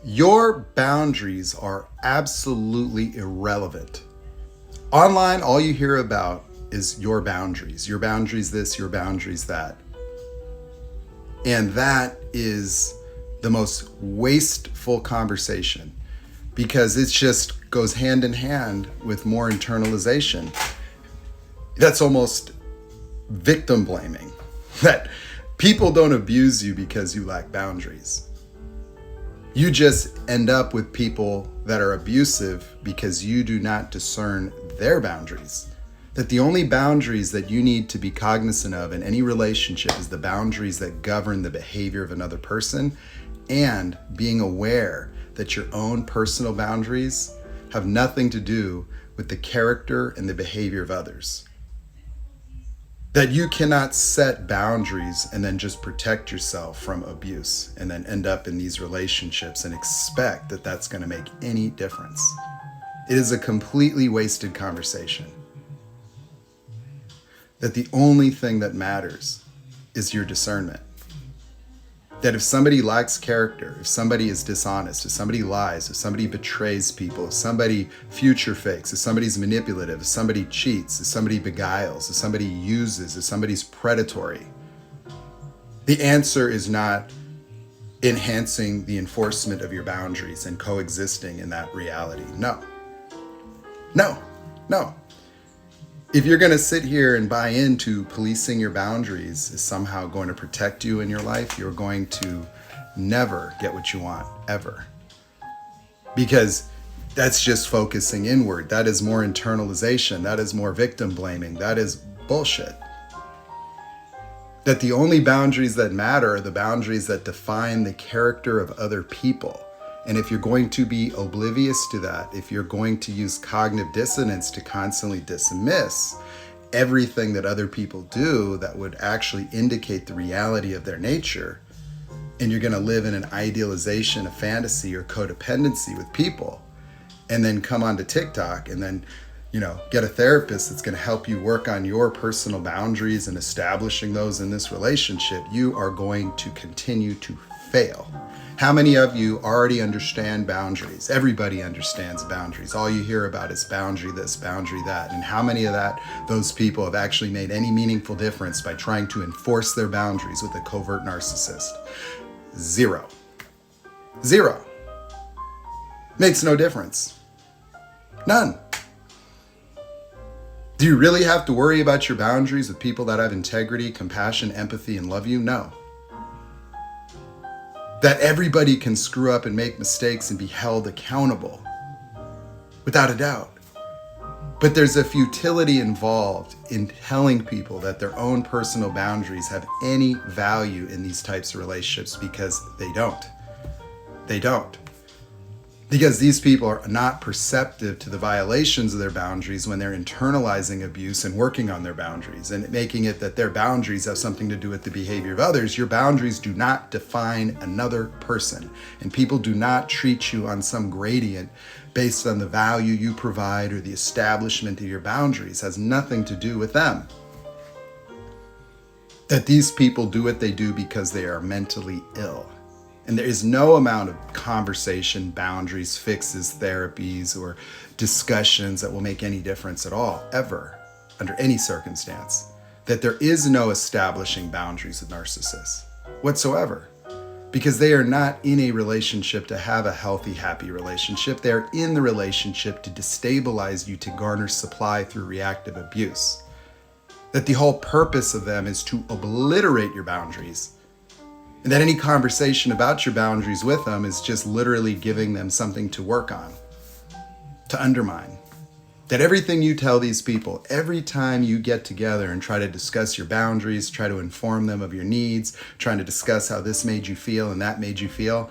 Your boundaries are absolutely irrelevant. Online, all you hear about is your boundaries. Your boundaries this, your boundaries that. And that is the most wasteful conversation because it just goes hand in hand with more internalization. That's almost victim blaming. That people don't abuse you because you lack boundaries. You just end up with people that are abusive because you do not discern their boundaries. That the only boundaries that you need to be cognizant of in any relationship is the boundaries that govern the behavior of another person, and being aware that your own personal boundaries have nothing to do with the character and the behavior of others. That you cannot set boundaries and then just protect yourself from abuse and then end up in these relationships and expect that that's going to make any difference. It is a completely wasted conversation. That the only thing that matters is your discernment. That if somebody lacks character, if somebody is dishonest, if somebody lies, if somebody betrays people, if somebody future fakes, if somebody's manipulative, if somebody cheats, if somebody beguiles, if somebody uses, if somebody's predatory, the answer is not enhancing the enforcement of your boundaries and coexisting in that reality. No. If you're going to sit here and buy into policing your boundaries is somehow going to protect you in your life, you're going to never get what you want, ever. Because that's just focusing inward. That is more internalization. That is more victim blaming. That is bullshit. That the only boundaries that matter are the boundaries that define the character of other people. And if you're going to be oblivious to that, if you're going to use cognitive dissonance to constantly dismiss everything that other people do that would actually indicate the reality of their nature, and you're going to live in an idealization, a fantasy, or codependency with people, and then come onto TikTok and then, get a therapist that's going to help you work on your personal boundaries and establishing those in this relationship, you are going to continue to fail. How many of you already understand boundaries? Everybody understands boundaries. All you hear about is boundary this, boundary that. And how many of those people have actually made any meaningful difference by trying to enforce their boundaries with a covert narcissist? Zero. Makes no difference. None. Do you really have to worry about your boundaries with people that have integrity, compassion, empathy, and love you? No. That everybody can screw up and make mistakes and be held accountable, without a doubt. But there's a futility involved in telling people that their own personal boundaries have any value in these types of relationships, because they don't. Because these people are not perceptive to the violations of their boundaries when they're internalizing abuse and working on their boundaries and making it that their boundaries have something to do with the behavior of others. Your boundaries do not define another person, and people do not treat you on some gradient based on the value you provide or the establishment of your boundaries. It has nothing to do with them. That these people do what they do because they are mentally ill. And there is no amount of conversation, boundaries, fixes, therapies, or discussions that will make any difference at all, ever, under any circumstance. That there is no establishing boundaries with narcissists whatsoever. Because they are not in a relationship to have a healthy, happy relationship. They're in the relationship to destabilize you, to garner supply through reactive abuse. That the whole purpose of them is to obliterate your boundaries. And that any conversation about your boundaries with them is just literally giving them something to work on, to undermine. That everything you tell these people, every time you get together and try to discuss your boundaries, try to inform them of your needs, trying to discuss how this made you feel and that made you feel,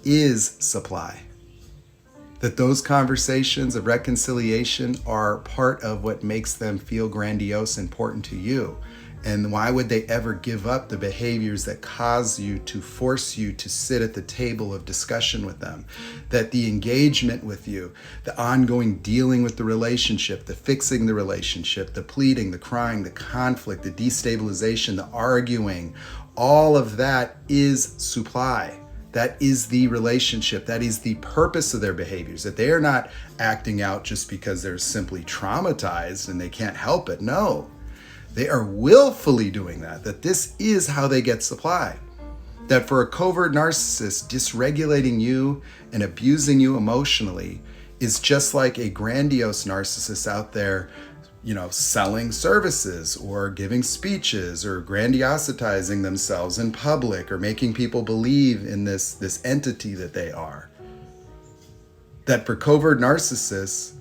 is supply. That those conversations of reconciliation are part of what makes them feel grandiose, important to you. And why would they ever give up the behaviors that cause you to force you to sit at the table of discussion with them? That the engagement with you, the ongoing dealing with the relationship, the fixing the relationship, the pleading, the crying, the conflict, the destabilization, the arguing, all of that is supply. That is the relationship. That is the purpose of their behaviors, that they are not acting out just because they're simply traumatized and they can't help it. No, they are willfully doing that this is how they get supply. That for a covert narcissist, dysregulating you and abusing you emotionally is just like a grandiose narcissist out there, selling services or giving speeches or grandiositizing themselves in public or making people believe in this entity that they are. That for covert narcissists,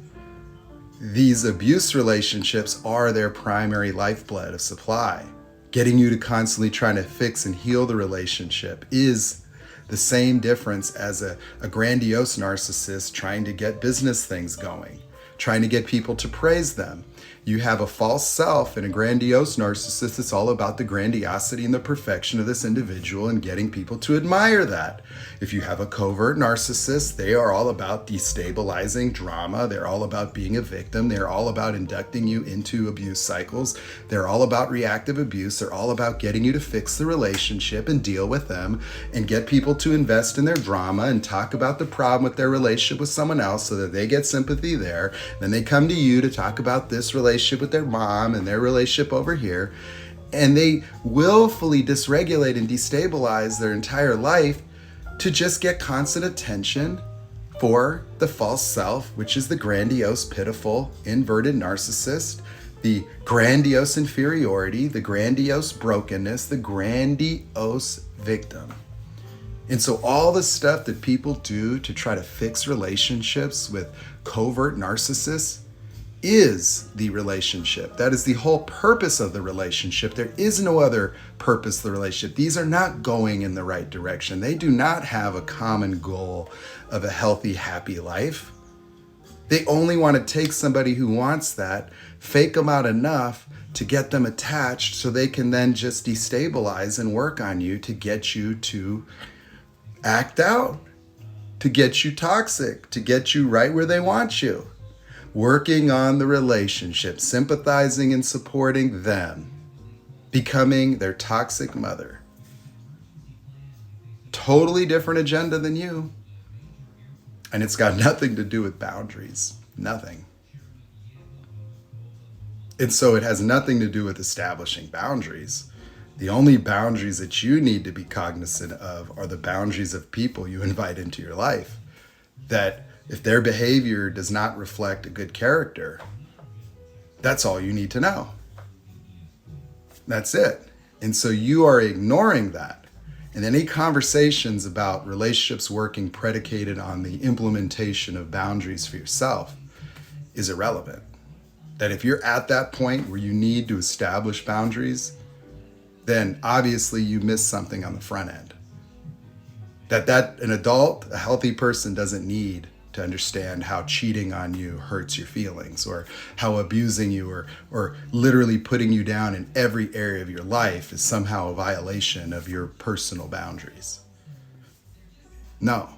these abuse relationships are their primary lifeblood of supply. Getting you to constantly trying to fix and heal the relationship is the same difference as a grandiose narcissist trying to get business things going, trying to get people to praise them. You have a false self and a grandiose narcissist. It's all about the grandiosity and the perfection of this individual and getting people to admire that. If you have a covert narcissist, they are all about destabilizing drama. They're all about being a victim. They're all about inducting you into abuse cycles. They're all about reactive abuse. They're all about getting you to fix the relationship and deal with them and get people to invest in their drama and talk about the problem with their relationship with someone else so that they get sympathy there. Then they come to you to talk about this relationship with their mom and their relationship over here. And they willfully dysregulate and destabilize their entire life to just get constant attention for the false self, which is the grandiose, pitiful, inverted narcissist, the grandiose inferiority, the grandiose brokenness, the grandiose victim. And so all the stuff that people do to try to fix relationships with covert narcissists is the relationship. That is the whole purpose of the relationship. There is no other purpose of the relationship. These are not going in the right direction. They do not have a common goal of a healthy, happy life. They only want to take somebody who wants that, fake them out enough to get them attached so they can then just destabilize and work on you to get you to act out, to get you toxic, to get you right where they want you. Working on the relationship, sympathizing and supporting them, becoming their toxic mother. Totally different agenda than you. And it's got nothing to do with boundaries. Nothing. And so it has nothing to do with establishing boundaries. The only boundaries that you need to be cognizant of are the boundaries of people you invite into your life. That if their behavior does not reflect a good character, that's all you need to know. That's it. And so you are ignoring that. And any conversations about relationships working predicated on the implementation of boundaries for yourself is irrelevant. That if you're at that point where you need to establish boundaries, then obviously you missed something on the front end. That an adult, a healthy person doesn't need to understand how cheating on you hurts your feelings, or how abusing you or literally putting you down in every area of your life is somehow a violation of your personal boundaries. No.